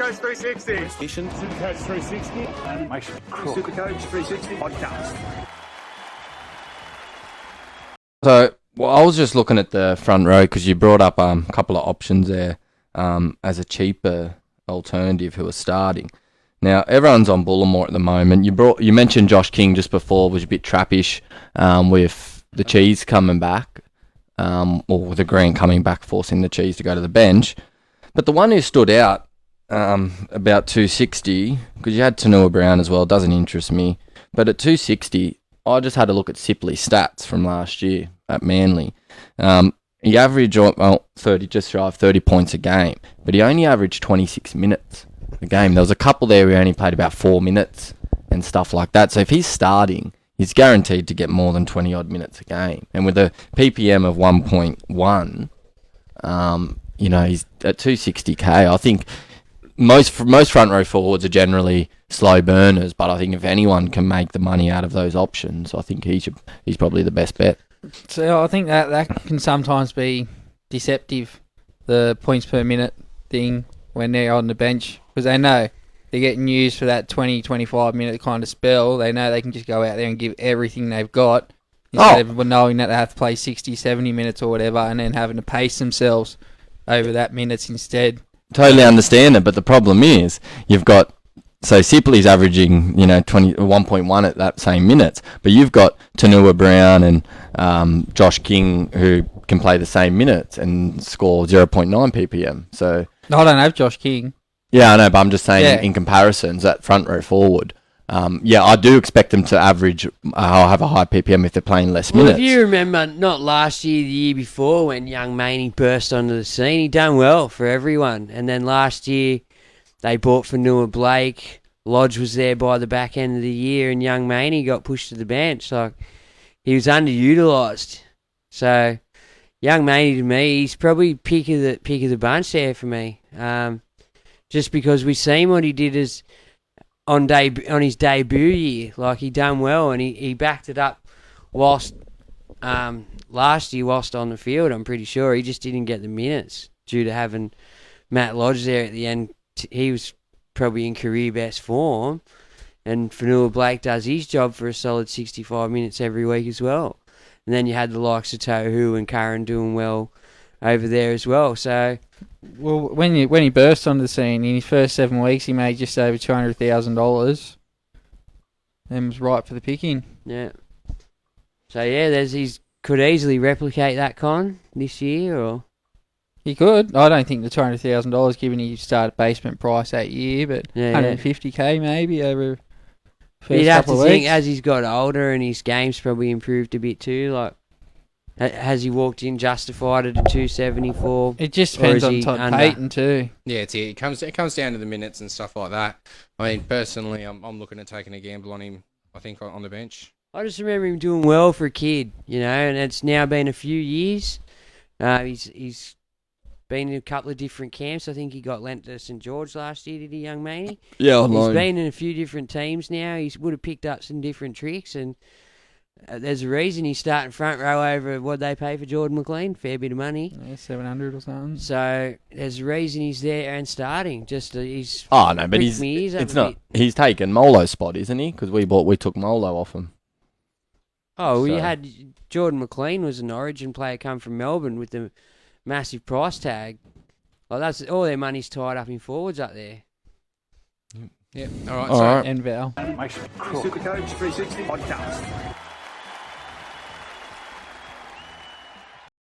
Supercoach 360. Supercoach 360. Animation. Supercoach 360 podcast. So, well, I was just looking at the front row because you brought up a couple of options there as a cheaper alternative who are starting. Now, everyone's on Bullimore at the moment. You mentioned Josh King just before, was a bit trappish with the Cheese coming back, or the Green coming back, forcing the Cheese to go to the bench. But the one who stood out about 260, because you had Tanua Brown as well, doesn't interest me. But at 260, I just had a look at Sipley's stats from last year at Manly. He averaged 30, just shy of 30 points a game, but he only averaged 26 minutes a game. There was a couple there where he only played about 4 minutes and stuff like that. So if he's starting, he's guaranteed to get more than 20 odd minutes a game. And with a PPM of 1.1, he's at 260k. I think most front row forwards are generally slow burners, but I think if anyone can make the money out of those options, I think he's probably the best bet. So I think that can sometimes be deceptive, the points per minute thing when they're on the bench, because they know they're getting used for that 20, 25 minute kind of spell. They know they can just go out there and give everything they've got instead of knowing that they have to play 60, 70 minutes or whatever and then having to pace themselves over that minutes instead. Totally understand it, but the problem is you've got, so Sipley's averaging 1.1 at that same minutes, but you've got Tanua Brown and Josh King who can play the same minutes and score 0.9 ppm. So I don't have Josh King. Yeah, I know, but I'm just saying in comparisons at front row forward. I do expect them to average. I'll have a high ppm if they're playing less minutes. If you remember, not last year, the year before, when young Maney burst onto the scene, he done well for everyone. And then last year, they bought for Fanua Blake. Lodge was there by the back end of the year, and young Maney got pushed to the bench. Like, he was underutilised. So, young Maney to me, he's probably pick of the bunch there for me. Just because we've seen what he did as on his debut year. Like, he done well, and he backed it up whilst last year whilst on the field. I'm pretty sure he just didn't get the minutes due to having Matt Lodge there at the end. He was probably in career best form, and Fanua Blake does his job for a solid 65 minutes every week as well. And then you had the likes of Tohu and Curran doing well over there as well. So, well, when he burst onto the scene in his first 7 weeks, he made just over $200,000, and was right for the picking. Yeah. So he could easily replicate that this year, or. He could. I don't think the $200,000, given he started basement price that year, but 150k maybe over first You'd have couple to of think weeks. as he's got older and his game's probably improved a bit too. Like, has he walked in justified at a 274? It just depends on Todd Payton too. Yeah, it comes down to the minutes and stuff like that. I mean, personally, I'm looking at taking a gamble on him. I think on the bench. I just remember him doing well for a kid, and it's now been a few years. He's been in a couple of different camps. I think he got lent to St George last year, did he, young Maney? Yeah, on loan. He's been in a few different teams now. He would have picked up some different tricks, and there's a reason he's starting front row over what they pay for Jordan McLean, fair bit of money. Yeah, 700 or something. So there's a reason he's there and starting. Just he's. Oh no, but it's not. He's taken Molo's spot, isn't he? Because we took Molo off him. Oh, we had Jordan McLean was an Origin player come from Melbourne with the massive price tag. Like, that's all their money's tied up in forwards up there. Yeah. All right. All right. NVL. Supercoach 360 podcast.